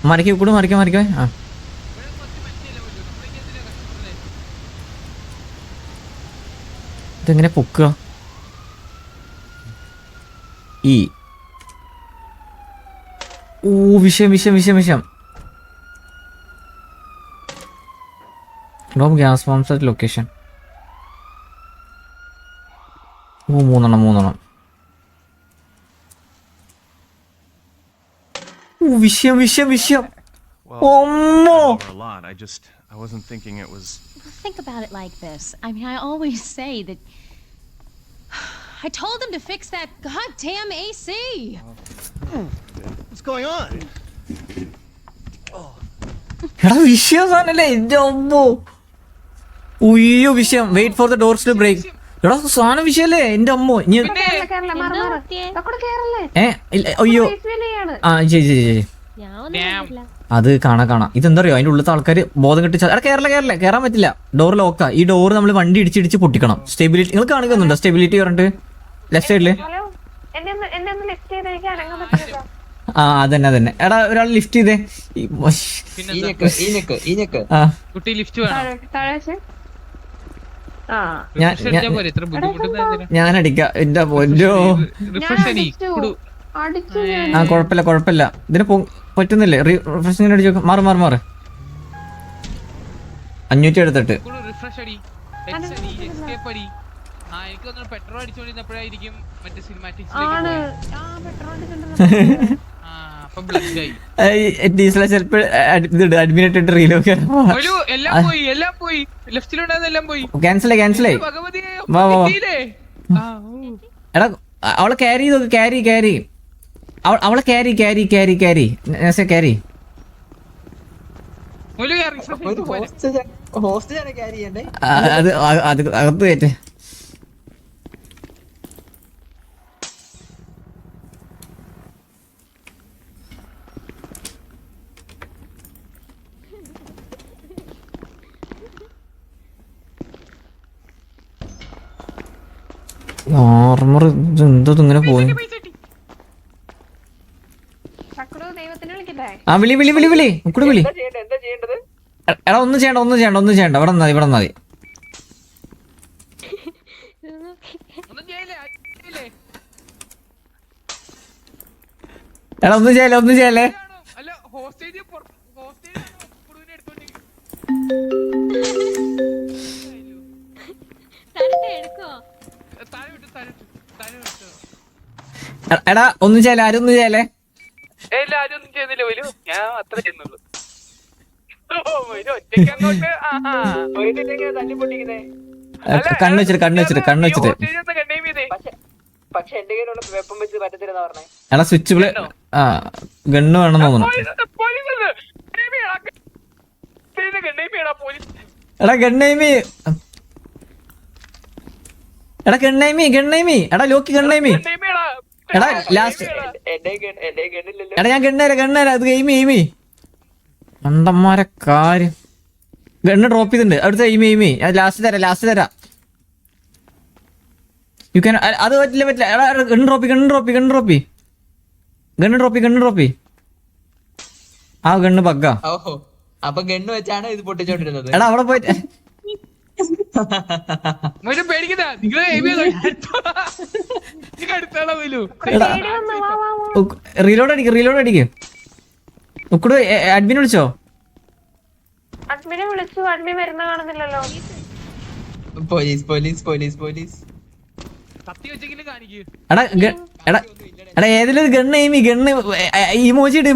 മറിക്കോ കൂടെ മറിക്കോ ആ ഇതെങ്ങനെ പൊക്കുക ഈ ഓ വിഷയം ഗ്യാസ് ബോംബ്സ് അറ്റ് ലൊക്കേഷൻ ഓ മൂന്നെണ്ണം ഓ വിഷയം ഒമ്മോ I wasn't thinking it was. Think about it like this. I mean, I always say that I told them to fix that goddamn AC. What's going on? എടാ വിഷയം സാധനല്ലേ എന്റെ അമ്മോ ഉയ്യോ വിഷയം wait for the doors to break എടാ സാധനം വിഷയല്ലേ എന്റെ അമ്മോ അയ്യോ ആ ശരി അത് കാണാം ഇതെന്താ അറിയോ അതിന്റെ ഉള്ളത്തെ ആൾക്കാർ ബോധം കെട്ടി കയറാൻ പറ്റില്ല ഡോർ ലോക്കാ ഈ ഡോർ നമ്മൾ വണ്ടി ഇടിച്ചിടിച്ച് പൊട്ടിക്കണം സ്റ്റെബിലിറ്റി നിങ്ങൾ കാണിക്കുന്നുണ്ടോ സ്റ്റെബിലിറ്റി പറഞ്ഞിട്ട് ലെഫ്റ്റ് സൈഡില് ആ അതന്നെ എടാ ഒരാൾ ലിഫ്റ്റ് ചെയ്തേ ഞാൻ അടിക്കാം എന്റെ പൊന്നോ ആ കുഴപ്പമില്ല ഇതിന് പറ്റുന്നില്ലേ റിഫ്രഷിംഗ് അടിച്ചു മാറ് 578 അഡ്മിനിട്ട് റീലോക്ക് ക്യാൻസലായി വാ എടാ അവളെ ക്യാരി ചെയ്തോ ക്യാരി അവളെ ക്യാരി അത് അകത്ത് കയറ്റേ ആർമർ എന്തോ ഇങ്ങനെ പോയി ആ വിളി ഉക്കുടി വിളി എടാ ഒന്നും ചെയ്യണ്ട ഇവിടെ മതി എടാ ഒന്നും ചെയ്യല്ലേ എടാ ഒന്നും ചെയ്യല്ലേ ആരും ഒന്നും ചെയ്യല്ലേ കണ്ണുവെച്ചിട്ട് എടാ സ്വിച്ച് ആ ഗണ്ണ് വേണം തോന്നുന്നു എടാ ഗണ്ണൈമി എടാ ലോക്കി ഗണ്ണൈമി എടാ ലാസ്റ്റ് എടാ ഞാൻ ഗണ്ണേരാ അത് എയിമി മണ്ടന്മാരെ കാര്യം ഗണ്ണ് ഡ്രോപ്പ് ചെയ്തിട്ടുണ്ട് അവിടുത്തെ എയിമി ലാസ്റ്റ് തരാം യു ക്യാൻ അത് പറ്റില്ല എടാ ഗണ്ണ് ഡ്രോപ്പി ആ ഗണ്ണ് ബഗ്ഗാ അപ്പൊ ഗണ്ണ് വെച്ചാണ് ഇത് പൊട്ടിച്ചോണ്ടിരുന്നത് എടാ അവിടെ പോയിട്ട് റീലോഡ് അടിക്ക് ഉക്കുട് അഡ്മിൻ വിളിച്ചോ അഡ്മിൻ വരുന്ന കാണുന്നില്ലല്ലോ പോലീസ് എടാ ഏതിലൊരു ഗണ്ണ് ഇമോജിട്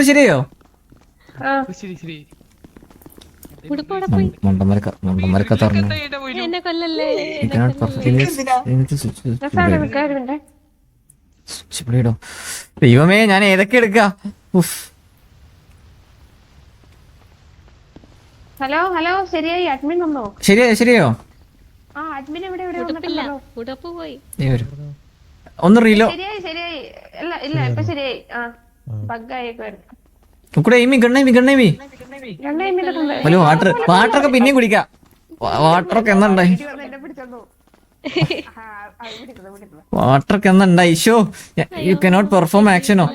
ശരിയോ മണ്ടന്മാരൊക്കെ തുറന്നു ദൈവമേ ഞാൻ ഏതൊക്കെ എടുക്കാ ഹലോ ശരിയായി അഡ്മിൻ വന്നോ ശരിയോ അഡ്മിൻ എവിടെ പോയി ഒന്ന് റീലോ ശരിയായി ഇല്ല ഇപ്പൊ ശരിയായി ഗണ്ണേമി ഹലോ വാട്ടറൊക്കെ പിന്നെയും കുടിക്കാം വാട്ടറൊക്കെ എന്നുണ്ടായി എന്നെ പിടിച്ചോണ്ടു വാട്ടറൊക്കെ എന്നുണ്ടായി ഷോ യു കനോട്ട് പെർഫോം ആക്ഷനോ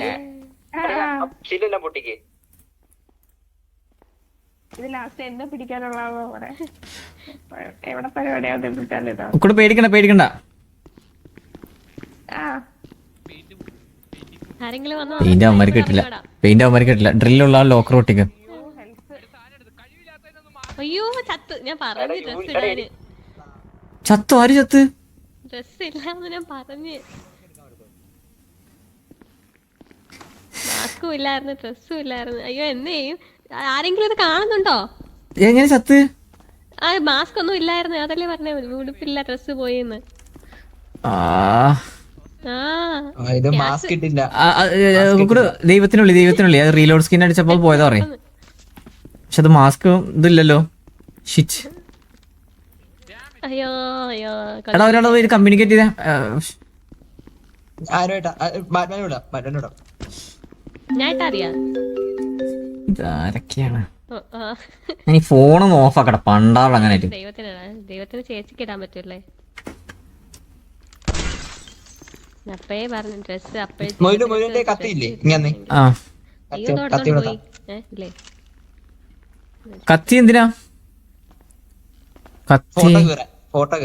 ഇത് ലാസ്റ്റ് എന്നെ പിടിക്കാനുള്ള എവിടെ പരിപാടിയാ പിടിക്കാനിതാ കൂടെ പേടിക്കണ്ട ആരെങ്കിലും വന്നോ? പെയിന്റ് അവന്മാർക്ക് കിട്ടില്ല ഡ്രില്ലുള്ള ലോക്കർ ഒട്ടിക്ക്. അയ്യോ ചത്ത്. ഞാൻ പറഞ്ഞു ഡ്രസ് ഇടാന്. ചത്തു? ആര് ചത്ത്? ഡ്രസ് ഇല്ലാന്ന് ഞാൻ പറഞ്ഞു. മാസ്കും ഇല്ലായിരുന്നു, ഡ്രസ്സും ഇല്ലായിരുന്നു. അയ്യോ എന്ത് ചെയ്യും? ആരെങ്കിലും ഇത് കാണുന്നുണ്ടോ? എങ്ങനെ ചത്ത്? ആ മാസ്ക് ഒന്നും ഇല്ലായിരുന്നു, അതല്ലേ പറഞ്ഞേ. ഉടുപ്പില്ല, ഡ്രസ് പോയിന്ന്. ഇത് മാസ്ക് ഇട്ടില്ല. ദൈവത്തിനുള്ളിൽ അത് റീലോഡ് സ്കിൻ അടിച്ചപ്പോ പോയതാ പറയും. പക്ഷെ അത് മാസ്ക് ഇതില്ലല്ലോ. ഷിറ്റ്. അയ്യോ അയ്യോ. എടാ ഒരാളെ പോയി കമ്മ്യൂണിക്കേറ്റ് ചെയ്തേ. ഞായിട്ടറിയാ ഇതാരൊക്കെയാണ്? ഇനി ഫോണൊന്ന് ഓഫ് ആക്കട്ടെ, പണ്ടാൾ അങ്ങനെ. ദൈവത്തിന് ചേച്ചിക്ക് ഇടാൻ പറ്റൂല്ലേ? അപ്പഴേ പറഞ്ഞു ഡ്രസ് അപ്പഴേ കത്തിയില്ലേ? കത്തി എന്തിനാ? കത്തി ഫോട്ടോ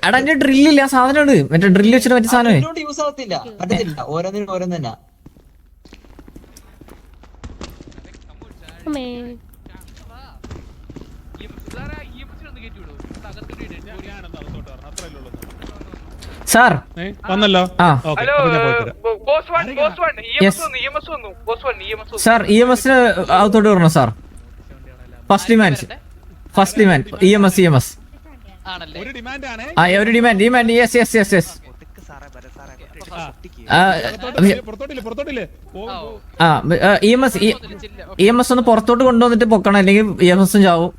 എടാ എന്റെ ഡ്രില്ലില്ല, ആ സാധനമാണ്. മറ്റേ ഡ്രില്ല് വെച്ചിട്ട് മറ്റേ സാധനമേ യൂസ് ആവത്തില്ല, പറ്റത്തില്ല. ഓരോന്നിനും ഓരോന്ന് തന്നെ. സാർ വന്നല്ലോ. സാർ EMS അകത്തോട്ട് വരണം സാർ. ഫസ്റ്റ് ഡിമാൻഡ് EMS ഒരു ഡിമാൻഡ് ആണ്. ഒരു ഡിമാൻഡ് യെസ് EMS ഒന്ന് പുറത്തോട്ട് കൊണ്ടുവന്നിട്ട് പൊക്കണം, അല്ലെങ്കിൽ EMS ചാവും.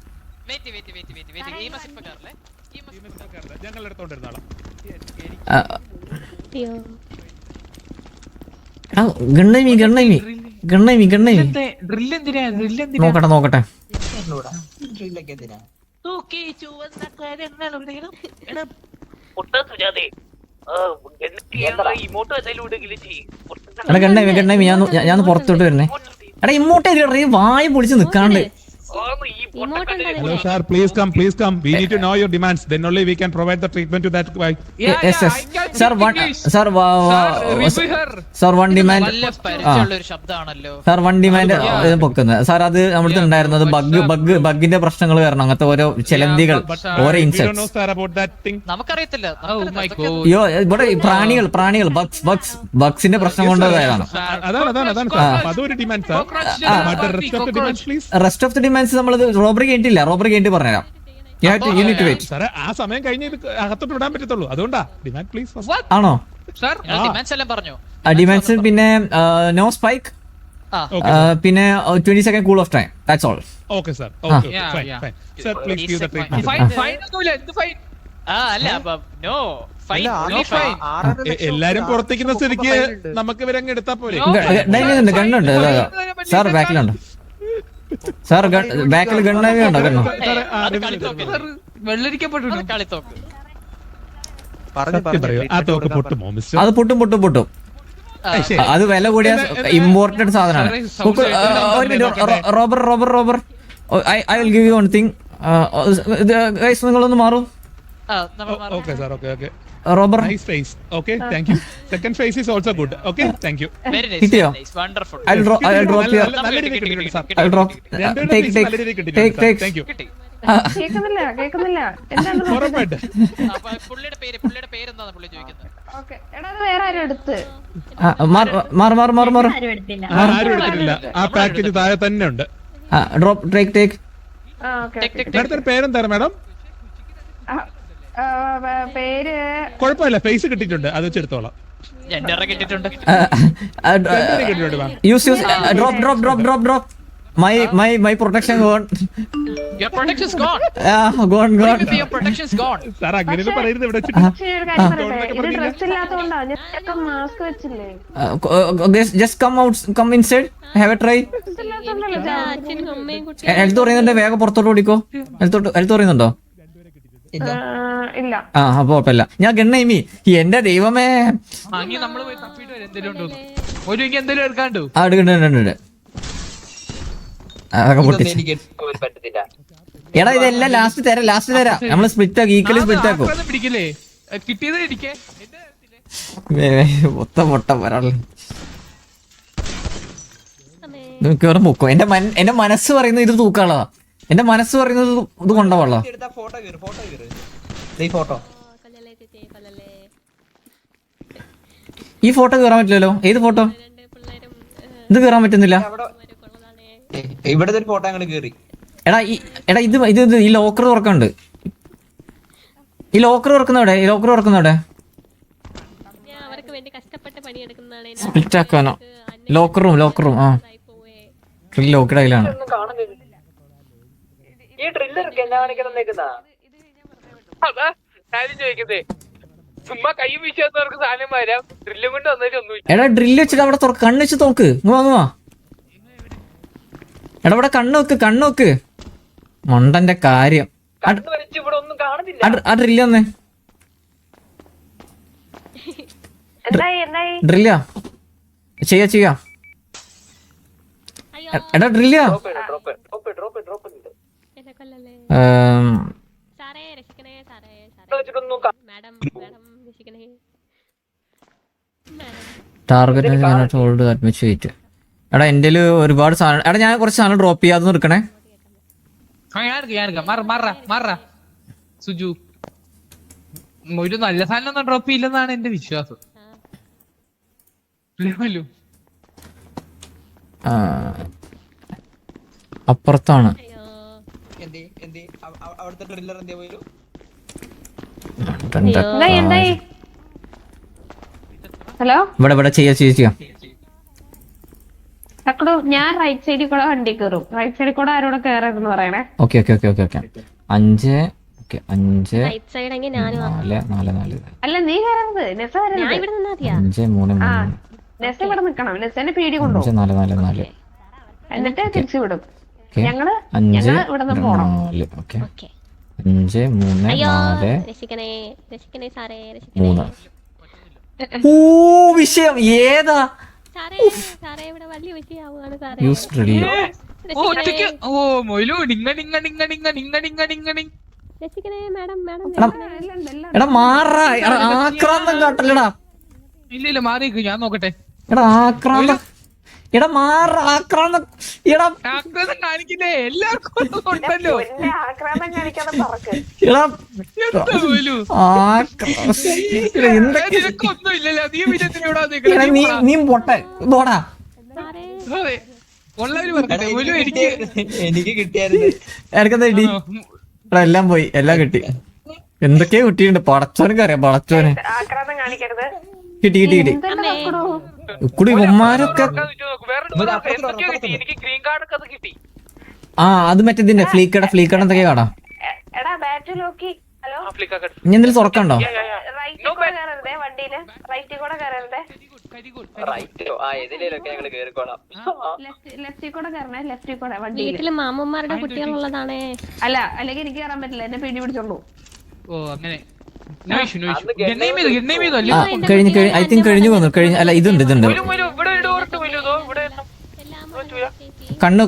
നോക്കട്ടെ. ഗണ്ണൈമി ഞാൻ പുറത്തോട്ട് വരണേ. എടാ ഇമ്മോട്ട് വായ പൊളിച്ച് നിക്കാണ്ട്. Hello sir, please come. We need to know your demands, then only we can provide the treatment to that guy. Yes. Sir, one demand. Sir, one demand പൊക്കുന്നത്. സാർ അത് നമ്മുടെ ഉണ്ടായിരുന്നത് ബഗ്ഗിന്റെ പ്രശ്നങ്ങൾ കാരണം അങ്ങനത്തെ ഓരോ ചിലന്തികൾ, ഓരോ ഇൻസെക്ട്സ്. അയ്യോ ഇവിടെ പ്രാണികൾ ബഗ്സിന്റെ പ്രശ്നം കൊണ്ടതാണ്. അതൊരു demand sir. But the rest of the demands please. Rest of the demands നമ്മൾ റോബറി കഴിഞ്ഞിട്ട് പറഞ്ഞുതരാം. ആ സമയം കഴിഞ്ഞ് ഇത് അകത്തോട്ട് വിടാൻ പറ്റത്തുള്ളൂ, അതുകൊണ്ടാ ഡിമാൻഡ് പ്ലീസ്. ആണോ? ഡിമാൻഡ്സ് പിന്നെ നോ സ്പൈക്ക്, പിന്നെ 20 second cool off time. That's all. Okay sir. Okay fine. Sir please give the treatment. എല്ലാരും പുറത്തേക്കുന്ന സ്ഥിതിക്ക് നമുക്ക് ഇവരങ്ങ് എടുത്താ പോലെ. ഗണ്ണുണ്ട് സാർ, ബാക്കിലുണ്ട് സാർ. ബാക്കിൽ ഗണ്ണാവി ഉണ്ടോ? ഗണ്ണോ അത് പൊട്ടും. അത് വില കൂടിയ ഇമ്പോർട്ടഡ് സാധനമാണ്. Robber I will give you one thing. നിങ്ങളൊന്ന് മാറും. Okay sir. Okay robber. Nice face. Okay, thank you. Second face is also good. Okay, thank you. Very nice. കിട്ടിയോ? Wonderful. I'll drop here. I'll drop. Take. Thank you. കേക്കുന്നില്ല എന്താണ് ഉറപ്പായിട്ട്. പുള്ളിയുടെ പേര് എന്താന്ന് പുള്ളി ചോദിക്കുന്നത്. ഓക്കെ എടാ അത് വേറെ ആരും എടുത്ത് മാർ ആരും എടുത്തിട്ടില്ല. ആ പാക്കേജ് താഴെ തന്നെ ഉണ്ട്. ഡ്രോപ്പ്. ടേക്ക്. മാഡത്തിന്റെ പേരെന്താണ് മാഡം? പേര് കുഴപ്പമില്ല, ഫേസ് കിട്ടിയിട്ടുണ്ട്, അത് വെച്ചെടുത്തോളാം. കിട്ടിയിട്ടുണ്ട്. Use drop. my protection gone. Your protection's gone. Gone. Your protection's gone. Sir അങ്ങനെയൊന്നും പറയരുത് ഇവിടെ വെച്ചിട്ട്. പക്ഷേ ഒരു കാര്യം പറയട്ടെ, ഇത് ഡ്രസ് ഇല്ലാത്തോണ്ടാ ഞാൻ മാസ്ക് വെച്ചില്ലേ. Just come inside. Have a try. Dress ഇല്ലാത്തോണ്ടല്ലോ അച്ഛനും അമ്മയും കുട്ടി ഹെൽത്ത് പറയുന്നുണ്ട്, വേഗം പുറത്തോട്ട് ഓടിക്കോ. ഹെൽത്ത് പറയുന്നുണ്ടോ? ഇല്ല. ഇല്ല. അപ്പൊ കുഴപ്പമില്ല. ഞാൻ ഗണ്ണേമി, എന്റെ ദൈവമേ. അങ്ങി നമ്മള് പോയി തപ്പിട്ട് വരും എന്തെങ്കിലും ഉണ്ടോ. ഒരു എന്തെങ്കിലും എടുക്കാണ്ടോ. എടുക്കണ്ട് അതൊക്കെ പൊട്ടിച്ച്. ഇതൊന്നും എനിക്ക് എടുക്കാൻ പറ്റത്തില്ല. എടാ ഇതെല്ലാം ലാസ്റ്റ് തരാം. നമ്മള് സ്പ്ലിറ്റ് ആക്കും, ഈക്വലി സ്പ്ലിറ്റ് ആക്കും. പിടിക്കില്ലേ കിട്ടിയത് ഇരിക്കേ. മൊത്തം പൊട്ട വരാളെ മിക്കവാറും പൊക്കോ. എന്റെ മനസ്സ് പറയുന്നത് ഇത് തൂക്കാളാ. എന്റെ മനസ്സ് പറയുന്നത് ഇത് കൊണ്ടുപോകാളാ. എടുത്താ ഫോട്ടോ കീറ്. ദേ ഈ ഫോട്ടോ. കൊല്ലല്ലേ ചേച്ചി കൊല്ലല്ലേ ഈ ഫോട്ടോ കയറാൻ പറ്റില്ലല്ലോ. ഏത് ഫോട്ടോ? രണ്ട് പിള്ളേരും ഇത് കയറാൻ പറ്റുന്നില്ല. ഇവിടത്തെ ഒരു ഫോട്ടോ അങ്ങോട്ട് കീറി. എടാ ഇത് ഈ ലോക്കർ തുറക്കണ്ട്. ഈ ലോക്കർ തുറക്കുന്നവിടെ ഞാൻ അവർക്ക് വേണ്ടി കഷ്ടപ്പെട്ട് പണിയെടുക്കുന്നതാണ് സ്പ്ലിറ്റ് ആക്കാനോ? ലോക്കർ റൂം ലോക്കഡ് അതിലാണ്. ഈ ഡ്രില്ലർക്ക് എന്നാ കാണിക്കുന്ന ചോദിക്കുന്നേ ചുമ്മാ കൈ വീശാത്തവർക്ക് സാധനം വരാം. ഡ്രില്ലും കൊണ്ട് വന്നിട്ട് ഒന്നും. എടാ ഡ്രില്ല് വെച്ചിട്ട് അവിടെ കണ്ണ് വെച്ച് നോക്ക്. വാങ്ങുവാ. എടാ ഇവിടെ കണ്ണ് നോക്ക്. മണ്ടന്റെ കാര്യം. ഇവിടെ ഒന്നും കാണുന്നില്ല. ആ ഡ്രില്ല് വന്നേ. എന്തായി ഡ്രില്ലാ ചെയ്യാ. എടാ ഡ്രില്ലാ. എന്നെ കൊല്ലല്ലേ സാറേ രക്ഷിക്കണേ സാറേ മാഡം രക്ഷിക്കണേ target hold that much weight. എടാ എന്റെ ഒരുപാട് സാധനം. എടാ ഞാൻ കുറച്ച് സാധനം ഡ്രോപ്പ് ചെയ്യാതെ എടുക്കണേ. മാറാ സുജു ഒരു നല്ല സാധനം ഒന്നും ഡ്രോപ്പ് ചെയ്യില്ലെന്നാണ് എന്റെ വിശ്വാസം. അപ്പുറത്താണ്. അവിടുത്തെ ഡ്രില്ലർ എന്തേ പോയാലും എന്തായി ഹലോ ഇവിടെ ചെയ്യാം. അക്കടു ഞാൻ റൈറ്റ് സൈഡിൽ കൂടെ വണ്ടി കയറും. റൈറ്റ് സൈഡിൽ കൂടെ ആരോടെ കയറരുതെന്ന് പറയണേ. ഓക്കെ 5 റൈറ്റ് സൈഡ് എങ്കിൽ ഞാനും 4 അല്ല നീ കയറരുത്. നെസ ഞാൻ വരരുത്. ഇവിടെ നിന്നാ മതിയാ 5 3 നെസ ഇവിടെ നിക്കണം. നെസനെ പീടി കൊണ്ടുപോകും. 4 എന്നിട്ട് തിരിച്ചു വിടും. ഓക്കെ ഞങ്ങള് 5 ഇവിടെ നിന്ന് പോണം. 4 ഓക്കെ ഓക്കെ 5 3 അയ്യോ 4 രക്ഷിക്കണേ സാറേ രക്ഷിക്കണേ 3. ഓ വിഷയം ഏതാ? സാറേ ഇവിടെ വലിയ വിഷയാവുകയാണ് സാറേ. Use drill. രക്ഷിക്കണേ മാഡം എടാ മാറാ. ആക്രാന്തം കാട്ടല്ലടാ. ഇല്ല മാറിയേക്ക് ഞാൻ നോക്കട്ടെ. എടാ ആക്രാന്തം. എടാ ആക്രാന്തം. എടാ കാണിക്കില്ലേ എല്ലാവർക്കും ഉണ്ടല്ലോ. ആക്രാന്തം കാണിക്കാതെ പറക്ക്. എടാ നിനക്കൊന്നും ഇല്ലല്ലോ. നീ വിജയത്തിനോടാ നീ പൊട്ടെ പോടാ. ഉള്ളവര് പറഞ്ഞില്ലേ ഒരു എനിക്ക് കിട്ടിയായിരുന്നു. എനക്കെന്താ കിട്ടി? എടാ എല്ലാം പോയി, എല്ലാം കിട്ടി. എന്തൊക്കെയോ കിട്ടിയിട്ടുണ്ട്. പടച്ചോനൊക്കെ അറിയാം. പടച്ചോനെ ആക്രാന്തം കാണിക്കരുത്. കിട്ടി കുടി ഉമ്മാരൊക്കെ. എനിക്ക് ഗ്രീൻ കാർഡ് ഒക്കെ കിട്ടി. അത് മറ്റേ ഇതിന്റെ ഫ്ലീക്കട എന്തൊക്കെയാ കാടാ. എടാ ബാറ്ററി നോക്കി. ഹലോ ഇനി എന്തെങ്കിലും തുറക്കണ്ടോ? റൈറ്റിൽ കൂടെ കയറരുതേ. വണ്ടിയില് റൈറ്റിൽ കൂടെ കയറരുതേ. ലെഫ്റ്റിൽ കൂടെ കയറണേ. ലെഫ്റ്റിൽ കൂടെ വണ്ടിയില്. വീട്ടില് മാമന്മാരുടെ കുട്ടികളുള്ളതാണേ. അല്ല അല്ലെങ്കിൽ എനിക്ക് കയറാൻ പറ്റില്ല. എന്നെ പിടി പിടിച്ചോളൂ. ഓ അങ്ങനെ കഴിഞ്ഞു ഐ തിങ്ക് കഴിഞ്ഞു വന്നു. അല്ല ഇതുണ്ട് കണ്ണ്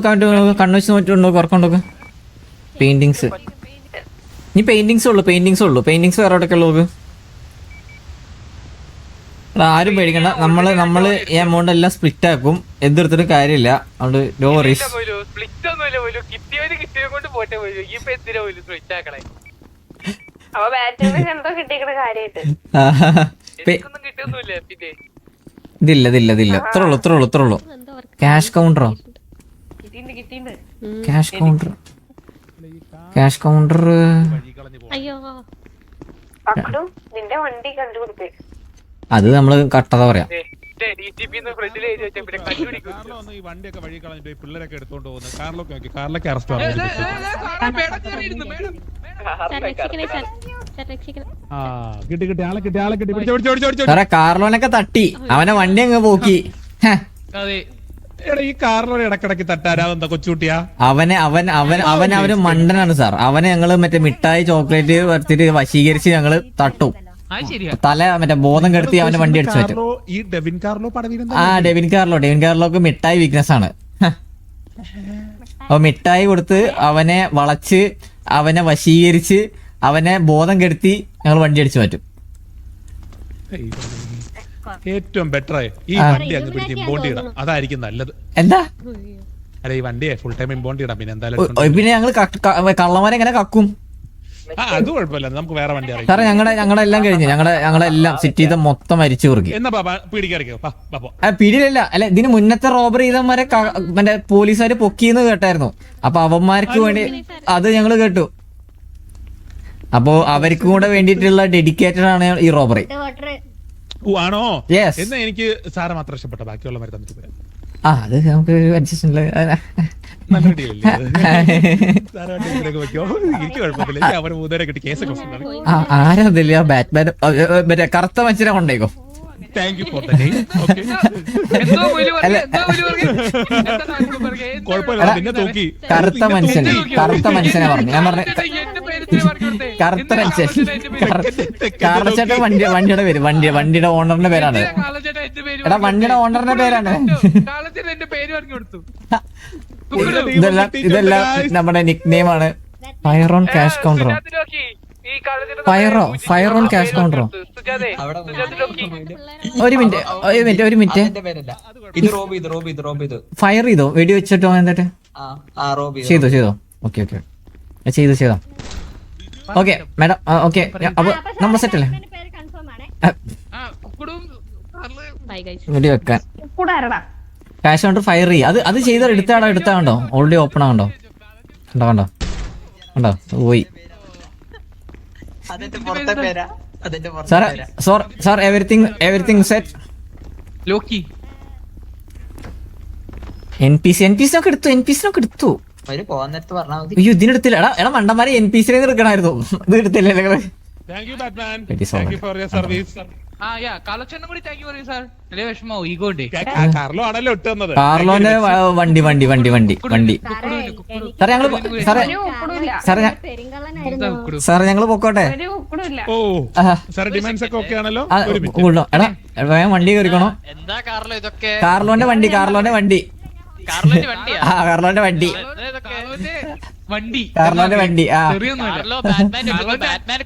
വെച്ച് നോക്കി വർക്കൗണ്ടൊക്കെ. പെയിന്റിങ്സ് ഇനി പെയിന്റിങ്സ് ഉള്ളു. പെയിന്റിങ്സ് വേറെ എവിടെയൊക്കെ ഉള്ളു. ആരും പേടിക്കണ്ട. നമ്മള് ഈ എമൗണ്ട് എല്ലാം സ്പ്ലിറ്റ് ആക്കും. എന്തെടുത്തിട്ട് കാര്യമില്ല. അതുകൊണ്ട് നോ വറീസ്. അപ്പൊ ബാറ്ററി എന്തോ കിട്ടിക്കണ കാര്യായിട്ട്. ഇതില്ല ഇത്ര ഉള്ളു. ക്യാഷ് കൗണ്ടറോ? ക്യാഷ് കൗണ്ടർ അയ്യോ നിന്റെ വണ്ടി കണ്ടുപിടിപ്പേ. അത് നമ്മള് കട്ടത പറയാം. കാർലോ ഒന്ന് ഈ വണ്ടിയൊക്കെ വഴി കളഞ്ഞിട്ട് ഈ പിള്ളേരൊക്കെ എടുത്തോണ്ട് പോകുന്നത് കാർലൊക്കെ നോക്കി കാറിലൊക്കെ അറസ്റ്റ് കിട്ടി കിട്ടി ആളെ കിട്ടി ആളെ കിട്ടി പിടിച്ചോ സാറേ കാർലോനൊക്കെ തട്ടി അവനെ വണ്ടി അങ്ങ് പോക്കി. ഹെ. അതെ എടാ ഈ കാറിലോ ഇടക്കിടക്ക് തട്ടാരാ എന്താ കൊച്ചുകുട്ടിയാ അവന് മണ്ടനാണ് സാർ. അവനെ ഞങ്ങള് മറ്റേ മിഠായി ചോക്ലേറ്റ് വരുത്തിട്ട് വശീകരിച്ച് ഞങ്ങള് തട്ടും. അത് ശരിയാ. തല മറ്റേ ബോധം കെടുത്തി അവന്റെ വണ്ടി അടിച്ചു പറ്റും. ഈ ഡെവിൻ കാർലോ പടവീരൻ ആ ഡെവിൻ കാർലോക്ക് മിഠായി വീക്ക്നെസ് ആണ്. അപ്പൊ മിഠായി കൊടുത്ത് അവനെ വളച്ച് അവനെ വശീകരിച്ച് അവനെ ബോധം കെടുത്തി ഞങ്ങൾ വണ്ടി അടിച്ചു മാറ്റും. ഏറ്റവും ബെറ്റർ ഈ വണ്ടി അങ്ങ് പിടിച്ച് ഇമ്പോണ്ട് ഇടാം, അതായിരിക്കും നല്ലത്. എന്താ അല്ല ഈ വണ്ടിയെ ഫുൾ ടൈം ഇമ്പോണ്ട് ഇടാം, പിന്നെ എന്തായാലും പിന്നെ ഞങ്ങൾ കള്ളന്മാരെ എങ്ങനെ കക്കും? അത് കുഴപ്പമില്ല, നമുക്ക് വേറെ വണ്ടി അറിയാം. സാറേ ഞങ്ങളെല്ലാം കഴിഞ്ഞു. ഞങ്ങളെല്ലാം സിറ്റിത്തെ മൊത്തം അരിച്ചു കുറുക്കി. എന്നാ ബാബാ പിടിക്കാറിക്കോ പിടിയിലല്ല, അല്ല ഇതിന് മുന്നത്തെ റോബറി ചെയ്തവന്മാരെ മറ്റേ പോലീസുകാര് പൊക്കിന്ന് കേട്ടായിരുന്നു. അപ്പൊ അവന്മാർക്ക് വേണ്ടി അത് ഞങ്ങള് കേട്ടു. അപ്പോ അവർക്കും കൂടെ വേണ്ടിയിട്ടുള്ള ഡെഡിക്കേറ്റഡ് ആണ് ഈ റോബറി. ആണോ? Yes. എന്നാ എനിക്ക് സാറ് മാത്രം ഇഷ്ടപ്പെട്ട ബാക്കിയുള്ളവരെ തന്നിട്ട് പോയാ അത് നമുക്ക് അഡ്ജസ്റ്റ് നല്ല ഡീലല്ലേ സാറ് വണ്ടിയിലേക്ക് വെക്കോ, എനിക്ക് കുഴപ്പമില്ല. അവരെ മൂന്നേരെ കിട്ടി കേസൊക്കെ ആരാ ബാറ്റ്മാൻ മറ്റേ കറുത്ത മനുഷ്യനെ കൊണ്ടേക്കോ. Thank you for the name. Okay കുഴപ്പമില്ല, നിന്നെ നോക്കി കറുത്ത മനുഷ്യനെ പറഞ്ഞു. ഞാൻ പറഞ്ഞു കറുത്ത മനുഷ്യൻ. കാർച്ചേട്ടൻ വണ്ടിയുടെ പേര് വണ്ടിയുടെ ഓണറിന്റെ പേരാണ്. എടാ വണ്ടിയുടെ ഓണറിന്റെ പേരാണ്. ഇതെല്ലാം നമ്മുടെ നിക് നെയിം ആണ്. ഫയർ ഓൺ ക്യാഷ് കൗണ്ടറോ? ഫയർ ഓൺ ക്യാഷ് കൗണ്ടറോ? ഒരു മിനിറ്റ് ഫയർ ചെയ്തോ? വെടി വെച്ചിട്ടോ? എന്നിട്ട് ചെയ്തോ? ഓക്കെ ചെയ്തോ. ഓക്കെ മാഡം, ഓക്കെ അപ്പൊ നമ്മൾ സെറ്റ് അല്ലേ വെടി വെക്കാൻ? ക്യാഷ് കൗണ്ടർ ഫയർ ചെയ്യ. അത് ചെയ്ത എടുത്താണ്ടോ? ഓൾറെഡി ഓപ്പൺ ആകണ്ടോ? കണ്ടോ പോയി. Sir everything set. ലോക്കി NPC-നൊക്കെ എടുത്തു. അയ്യോ ഇതിനെടുത്തില്ല. എടാ മണ്ടന്മാരെ NPC-നെ എടുക്കണമായിരുന്നു. ഇത് എടുത്തില്ലേ? Thank you Batman, thank you for your service. കാലച്ചേട്ടനും കൂടി താങ്ക് യു പറയൂ സാർ. വലിയ വിഷമോ ഈഗോ ഉണ്ട്. കാർലോ ആണല്ലോ ഇട്ട് തന്നത്. കാർലോന്റെ വണ്ടി സാറേ ഞങ്ങള് പൊക്കോട്ടെ. ഓ സാർ ഡിമാൻഡ്സ് ഒക്കെ ഓക്കെ ആണല്ലോ. എടാ വേഗം വണ്ടി കയറിക്കണോ? എന്താ കാർലോ ഇതൊക്കെ? കാർലോന്റെ വണ്ടി കാർലോന്റെ വണ്ടിയാ? കാർലോന്റെ വണ്ടി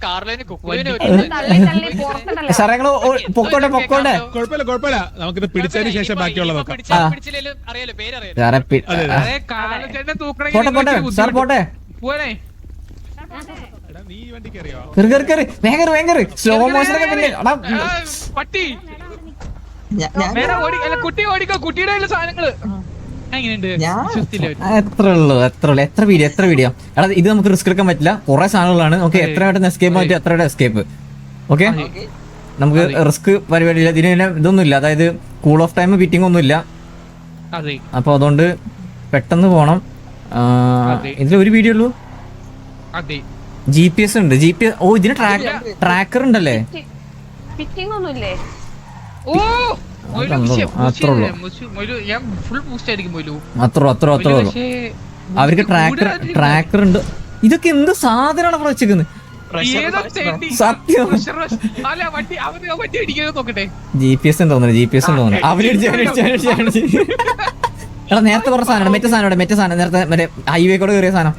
കാർലോന് കുക്കുവിന് സാറേ ഞങ്ങള് പൊക്കോട്ടെ. കുഴപ്പമില്ല, നമുക്കിത് പിടിച്ചതിന് ശേഷം ബാക്കിയുള്ള നോക്കാം. പിടിച്ചില്ലേലും അറിയാലോ, പേരറിയാലോ. പോട്ടെ സാർ പോട്ടെ. നീ വണ്ടി കയറിയോ? വേഗം സ്ലോ മോഷനൊക്കെ പിന്നെ പട്ടി കുട്ടി ഓടിക്കോ. കുട്ടിയുടെ സാധനങ്ങള് എത്ര ഉള്ളു? എത്ര വീഡിയോ? എടാ ഇത് നമുക്ക് റിസ്ക് എടുക്കാൻ പറ്റില്ല. കുറെ സാധനങ്ങളാണ്. ഓക്കെ എത്ര പെട്ടെന്ന് എസ്കേപ്പ് പറ്റും അത്ര എസ്കേപ്പ്. ഓക്കെ നമുക്ക് റിസ്ക് പരിപാടിയില്ല. ഇതിന് ഇതൊന്നും ഇല്ല, അതായത് കൂൾ ഓഫ് ടൈം ബീറ്റിംഗ് ഒന്നും ഇല്ല. അപ്പൊ അതുകൊണ്ട് പെട്ടെന്ന് പോണം. ഇതിൽ ഒരു വീഡിയോ ഉള്ളൂ. GPS ഉണ്ട്. ഓ ഇതിന് ട്രാക്കർ ഉണ്ടല്ലേ? അത്രേ ഉള്ളൂ. അവർക്ക് ട്രാക്കർ ഉണ്ട്. ഇതൊക്കെ എന്ത് സാധനമാണ് വെച്ചേക്കുന്നത്? സത്യം GPS തോന്നുന്നു. എടാ നേരത്തെ പറഞ്ഞ സാധനം മറ്റേ സാധനം നേരത്തെ മറ്റേ ഹൈവേ കൂടെ കയറിയ സാധനം.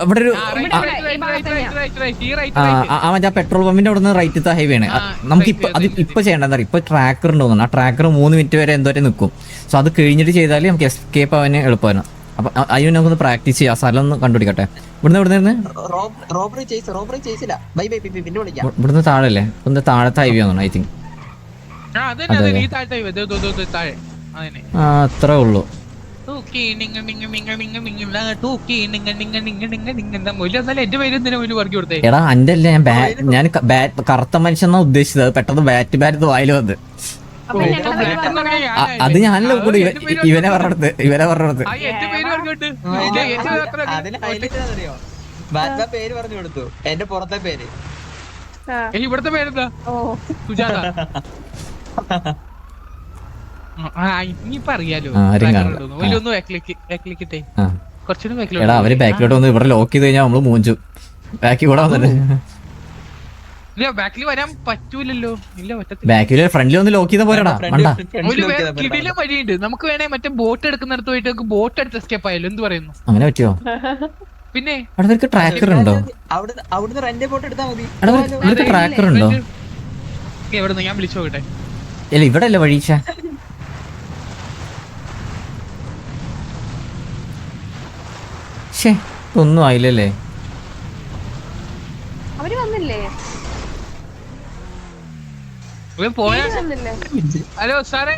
ഇവിടെ ഒരു മറ്റേ പെട്രോൾ പമ്പിന്റെ അവിടെ നിന്ന് റൈറ്റ് ഹൈവേ ആണ്. നമുക്ക് ഇപ്പൊ ചെയ്യേണ്ട ഇപ്പൊ ട്രാക്കർ ഉണ്ടോന്നു. ആ ട്രാക്കർ 3 മിനിറ്റ് വരെ എന്തോരം നിൽക്കും. സോ അത് കഴിഞ്ഞിട്ട് ചെയ്താൽ നമുക്ക് എസ്കേപ്പ് ആവാൻ എളുപ്പമാണ്. അപ്പൊ അതിന് നമുക്കൊന്ന് പ്രാക്ടീസ് ചെയ്യാം. സ്ഥലം ഒന്ന് കണ്ടുപിടിക്കട്ടെ. ഇവിടുന്ന് താഴല്ലേ? ഒന്ന് താഴത്തെ ഹൈവേ ആണോ? ഐ തിങ്ക് അത്രേ ഉള്ളൂ. എന്റെ പേര് എന്തിനാ ഒരു പറഞ്ഞു കൊടുത്തേ? എടാ അന്റെ അല്ല ഞാൻ കറുത്ത മനുഷ്യന്നാ ഉദ്ദേശിച്ചത്. അത് പെട്ടെന്ന് ബാറ്റ് വായിൽ വന്ന്. അപ്പൊ ഞങ്ങളുടെ പേര് പറഞ്ഞോടാ. അത് ഞാനല്ലോ കൂടി ഇവനെ പറഞ്ഞെടുത്ത് ആ, എന്റെ പേര് പറഞ്ഞോട്ട് അതിന് highlight എന്താണെന്നറിയോ? ബാറ്റ്മാൻ പേര് പറഞ്ഞു കൊടുത്തു, എന്റെ പുറത്തെ പേര്. ആ. ഇവിടുത്തെ പേരെന്താ? ഓ സുജാത. ഇനിയിപ്പൊ അറിയാലോ. ആരും കാണില്ല. വലിയൊന്ന് ബാക്കിലേക്കിട്ടേ. ആ. കുറച്ചുകൂടി എടാ ബാക്കിലോട്ട്. അവര് ബാക്കിലോട്ട് വന്ന് ഇവിടെ ലോക്ക് ചെയ്ത് കഴിഞ്ഞാൽ നമ്മള് മൂഞ്ചു. ബാക്കിൽ കൂടെ വന്നിട്ട് ഇല്ല, ബാക്കിൽ വരാൻ പറ്റൂലല്ലോ. ഇല്ല, പറ്റത്തില്ല. ബാക്കില് ഫ്രണ്ടിൽ ഒന്ന് ലോക്ക് ചെയ്ത പോരാടാ മണ്ടാ. ഒരു വേറെ കിടിലം വഴിയുണ്ട്. നമുക്ക് വേണേ മറ്റേ ബോട്ട് എടുക്കുന്നിടത്ത് പോയിട്ട് നമുക്ക് ബോട്ട് എടുത്ത് എസ്കേപ്പ് ആയാലും എന്ത് പറയുന്നു? അങ്ങനെ പറ്റുമോ? പിന്നെ അവിടെ ഇവർക്ക് ട്രാക്കർ ഉണ്ടോ? അവിടുന്ന് റെന്റ് പോട്ട് എടുത്താൽ മതി. എടാ ഇവർക്ക് ട്രാക്കർ ഉണ്ടോ? എവിടെ നിന്ന് ഞാൻ വിളിച്ചു നോക്കട്ടെ. ഇല്ല ഇവിടെ അല്ലേ വഴീച്ച. ഒന്നും ആയില്ലല്ലേ. അവര് വന്നില്ലേ? ഇവൻ പോയാ. വന്നില്ലേ? ഹലോ സാറേ.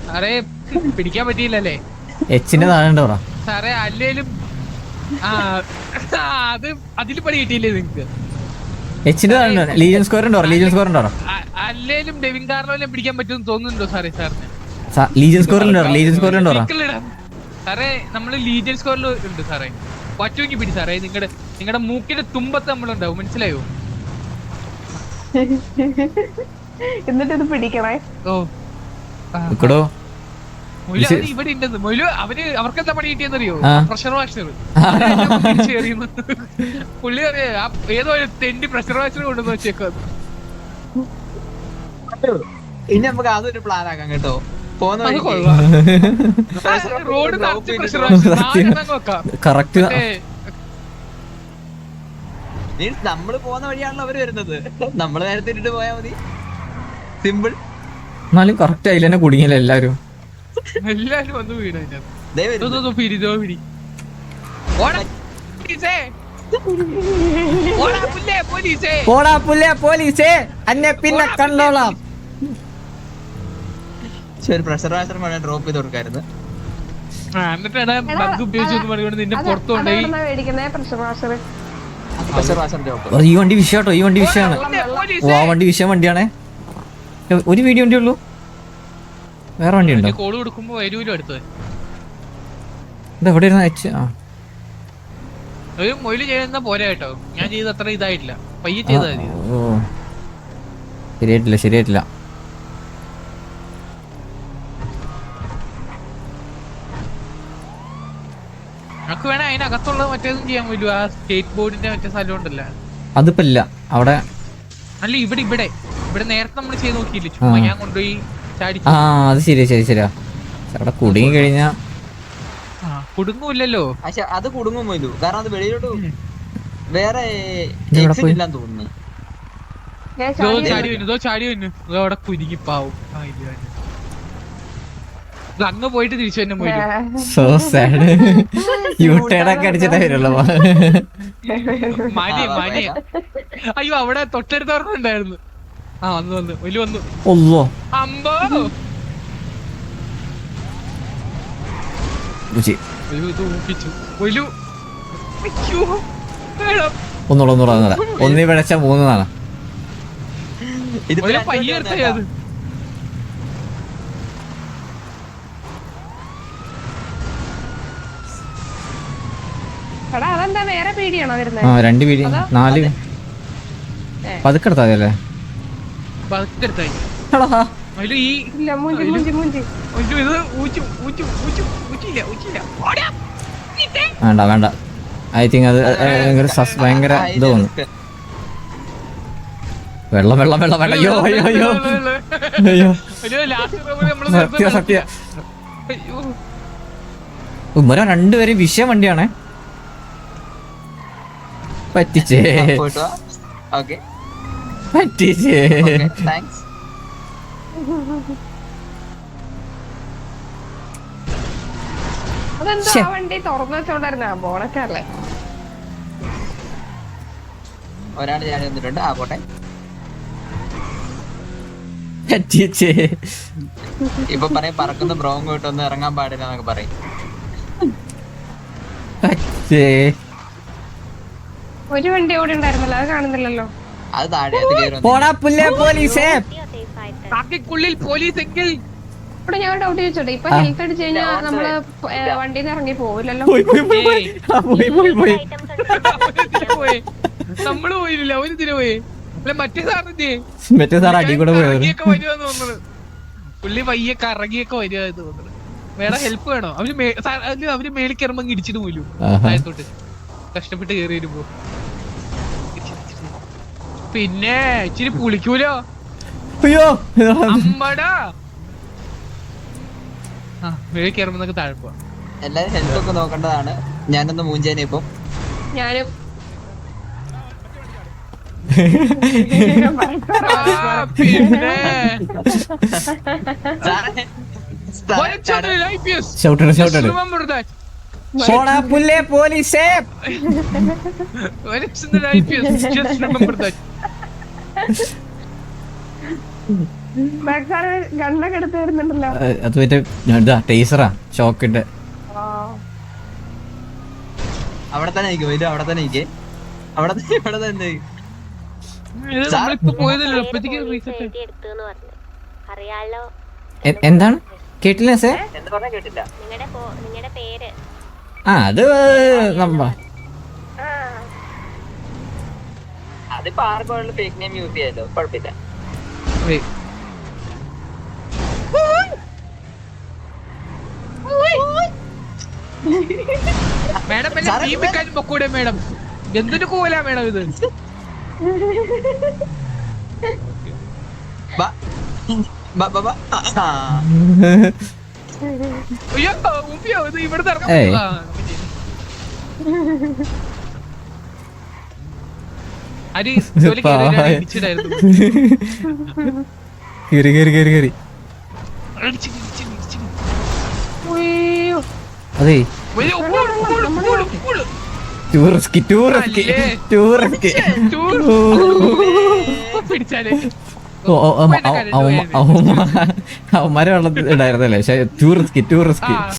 സാറേ പിടിക്കാൻ പറ്റിയില്ലല്ലേ? എച്ചിന്റെ താഴെ ഉണ്ടോ? സാറേ അല്ലേലും അത് അതില് പണി കിട്ടിയില്ലേ നിങ്ങക്ക്? എച്ചിന്റെ താഴെ ഉണ്ടോ? ലീജൻ സ്ക്വയർ ഉണ്ടോ? ലീജൻ സ്ക്വയർ ഉണ്ടോ? അല്ലേലും ഡെവിൻ കാർലോനെ പിടിക്കാൻ പറ്റുമെന്ന് തോന്നുന്നുണ്ടോ സാറേ സാറിന്? ലീജൻ സ്ക്വയർ ഉണ്ടോ? ലീജൻ സ്ക്വയർ ഉണ്ടോ? സാറേ നമ്മള് ലീജൻ സ്കോറിൽ ഉണ്ട് സാറേ. പറ്റുമെങ്കിൽ പിടി സാറേ. നിങ്ങളുടെ മൂക്കിന്റെ തുമ്പത്ത് നമ്മളുണ്ടാവും, മനസ്സിലായോ? എന്നിട്ട് ഇത് പിടിക്കണേ. ഓ ഇക്കടോ മൊയില് അവര് ഇവിടെ ഉണ്ടെന്ന്. മൊയില് അവർക്കെന്താ പണി കിട്ടിയെന്നറിയോ? ആ. Pressure washer. പുള്ളി അറിയാ ഏതോ ഒരു തെണ്ടി പ്രഷർ വാഷർ കൊണ്ടുവന്ന് വെച്ചേക്കോ. ഇനി നമുക്ക് അതൊരു പ്ലാൻ ആക്കാം കേട്ടോ. പോകുന്ന അത് വഴിക്ക് കൊള്ളാം. റോഡ് നിറച്ച് പ്രഷർ വാഷർ വെക്കാം. കറക്റ്റ്. Means നമ്മള് പോകുന്ന വഴിയാണല്ലോ അവര് വരുന്നത്. നമ്മള് നേരത്തെ ഇട്ടിട്ട് പോയാ മതി. സിമ്പിൾ. എന്നാലും കറക്റ്റ് അതിൽ തന്നെ കുടുങ്ങിയല്ലോ എല്ലാരും. എല്ലാരും വന്ന് വീട് അതിനകത്ത്. ദേ വരുന്നു. പിരി. ഓടാ പോലീസേ. ഓടാ പോലീസേ. പോടാ പുല്ലേ പോലീസേ, അന്നെ പിന്നെ കണ്ടോളാം. ഒരു പ്രഷർ വാഷർ ഡ്രോപ്പ് ചെയ്ത് കൊടുക്കായിരുന്നു. എന്നിട്ടാണ് ബഗ് ഉപയോഗിച്ചു പറഞ്ഞുകൊണ്ട് നിന്നെ പുറത്തുകൊണ്ടുപോയി. അതെവിടുന്നാ മേടിക്കുന്നേ pressure washer? Pressure washer drop. ഈ വണ്ടി വിഷയാട്ടോ. ഈ വണ്ടി വിഷയാണ്. ഓ ആ വണ്ടി വിഷയം വണ്ടിയാണേ. ഒരു വീഡിയോ വണ്ടി ഉള്ളൂ. വേറെ വണ്ടി ഉണ്ടോ? കോള് കൊടുക്കുമ്പോ വരൂല്ലോ അടുത്തത്. ഇത് എവിടെ ഇരുന്ന അയച്ച്? ആ ഒരു മൊയില് ചെയ്യുന്ന പോരാ കേട്ടോ. ഞാൻ ചെയ്ത് അത്ര ഇതായിട്ടില്ല. പയ്യെ ചെയ്താൽ മതി. ഓ ശരിയായിട്ടില്ല. നമുക്ക് വേണേ അതിനകത്തുള്ള മറ്റേതും ചെയ്യാൻ പറ്റും. ആ സ്കേറ്റ് ബോർഡിന്റെ മറ്റേ സ്ഥലം ഉണ്ടല്ലോ. അതിപ്പോ ഇല്ല അവിടെ. അല്ല ഇവിടെ നേരത്തെ നമ്മൾ ചെയ്ത് നോക്കിയില്ലേ? ചുമ്മാ ഞാൻ കൊണ്ടുപോയി ചാടി. ആ അത് ശരിയാ. അവിടെ കുടുങ്ങി കഴിഞ്ഞാ കുടുങ്ങൂല്ലല്ലോ. പക്ഷെ അത് കുടുങ്ങും പോയില്ലു. കാരണം അത് വെളിയിലോട്ട് വേറെ ഇതെവിടെ exit പോയി? ഇല്ലാന്ന് തോന്നുന്നു. ചാടി വന്നു അവിടെ കുരുങ്ങി പാവും. അങ്ങ് പോയിട്ട് തിരിച്ചു തന്നെ പോയി. So sad. യൂട്ടേണൊക്കെ അടിച്ചിട്ടേ വരുള്ളൂ. മണി അയ്യോ അവിടെ തൊട്ടടുത്തവർക്കുണ്ടായിരുന്നു. വന്നു വന്നു. ഒന്നോ അമ്പോ ഇത് ഊപ്പിച്ചു. ഒന്നൂടെ ഒന്നി പിഴച്ച 3 നാളെ. ഇതിപ്പോ രണ്ട് പയ്യെ വണ്ടി എടുത്തത്. എടാ അതെന്താ വേറെ പീടിയാണോ വരുന്നത്? 2 വീഡിയോ 4 പതുക്കെ എടുത്താ മതിയല്ലേ? പതുക്കെടുത്തായി. അതില് ഈ ഇല്ല മൂഞ്ചി ഇത് ഊച്ചില്ല. വേണ്ട. ഐ തിങ്ക് അത് ഭയങ്കര ഇത് തോന്നുന്നു. വെള്ളം. അയ്യോ സത്യ. ഉമ്മര 2 പേരും വിഷയം വണ്ടിയാണേ. പറ്റിച്ചേ. പോയിട്ട് വാ. Okay. പറ്റിച്ചേ. Okay, thanks. അതെന്താ ആ വണ്ടി തുറന്നു വെച്ചോണ്ടായിരുന്ന ബോണറ്റല്ലേ? ഒരാള് ചാടി വന്നിട്ടുണ്ട്. പോട്ടെ. പറ്റിച്ചേ. ഇപ്പൊ പറയും പറക്കുന്ന ബ്രോങ് പോയിട്ട് ഒന്ന് ഇറങ്ങാൻ പാടില്ല എന്നൊക്കെ പറയും. ഒരു വണ്ടി കൂടി ഉണ്ടായിരുന്നല്ലോ, അത് കാണുന്നില്ലല്ലോ. അത് താഴെ അത് കേറി വന്നു. പോടാ പുല്ലേ പോലീസേ. കാക്കിക്കുള്ളിൽ പോലീസ് എങ്കിൽ ഇവിടെ ഞാൻ ഡൗട്ട് ചോദിച്ചോട്ടെ, ഇപ്പൊ ഹെൽത്ത് അടിച്ചു കഴിഞ്ഞാൽ നമ്മള് വണ്ടിയിൽ നിന്ന് ഇറങ്ങി പോവില്ലല്ലോ. പോയി പോയി പോയി പോയി. ആ, പോയി പോയി പോയി. പോയി നമ്മള് പോയില്ല, ഒരു ദിനം പോയി. അല്ല മറ്റേ സാറിന്റെ മറ്റേ സാർ അടി കൂടെ പോയത്. ഇറങ്ങിയൊക്കെ വരുവാന്ന് തോന്നുന്നത്. പുള്ളി വയ്യൊക്കെ ഇറങ്ങിയൊക്കെ വരുവാ തോന്നുന്നത്. വേറെ ഹെൽപ്പ് വേണോ? അവര് മേളിൽ കയറുമ്പോ ഇടിച്ചിട്ട് പോലും താഴത്തോട്ട് കഷ്ടപ്പെട്ട് കയറി വരുമ്പോ. പിന്നെ ഇച്ചിരി പുളിക്കൂലോ അയ്യോ അമ്മടാ. ആ മേളിൽ കയറുമ്പോ താഴെ പോവാ. എല്ലാരും ഹെൽത്ത് ഒക്കെ നോക്കേണ്ടതാണ്. ഞാനൊന്ന് മൂഞ്ചേനെ ഇപ്പം. ഞാനും പിന്നെ ഷൗട്ടഡ് ഷൗട്ടഡ്. പോടാ പുല്ലേ പോലീസേ. ബാക്ക് സാറ് ഗണ്ണൊക്കെ എടുത്ത് വരുന്നുണ്ടല്ലോ. അത് മറ്റേ ഇതാ ടേസറാ, ഷോക്കിന്റെ. അവിടെ തന്നെ നിൽക്കും വരും, അവിടെ തന്നെ നിൽക്കേ. അവിടെ തന്നെ നമ്മളിപ്പോ പോയതല്ലോ അപ്പഴത്തേക്ക് റീസെറ്റ്. എന്താണ് കേട്ടില്ല സേ? എന്ന് പറഞ്ഞാ കേട്ടില്ല. ആ അത് നമ്മ അതിപ്പോ ആർക്കും ഫേക്ക് നെയിം യൂസ് ചെയ്യാലോ, കുഴപ്പമില്ല. മേഡം പൊക്കൂടെ മേഡം? എന്തൊരു കോലാ മേഡം ഇത്? അയ്യോ ഉപ്പിയോ ഇത് ഇവിടുന്ന് ഏയ്. ഇറങ്ങാൻ. അരി ഇടിച്ചിട്ടായിരുന്നു. കേറി കേറി കേറി കേറി. അതെ ടൂറിസ്റ്റ് ടൂറിസ്റ്റ് ടൂറിസ്റ്റ്. പിടിച്ചാലേ അവന്മാരെ വെള്ളത്തിൽ ഇടായിരുന്നല്ലേ, പക്ഷെ ടൂറിസ്റ്റ് ടൂറിസ്റ്റ്.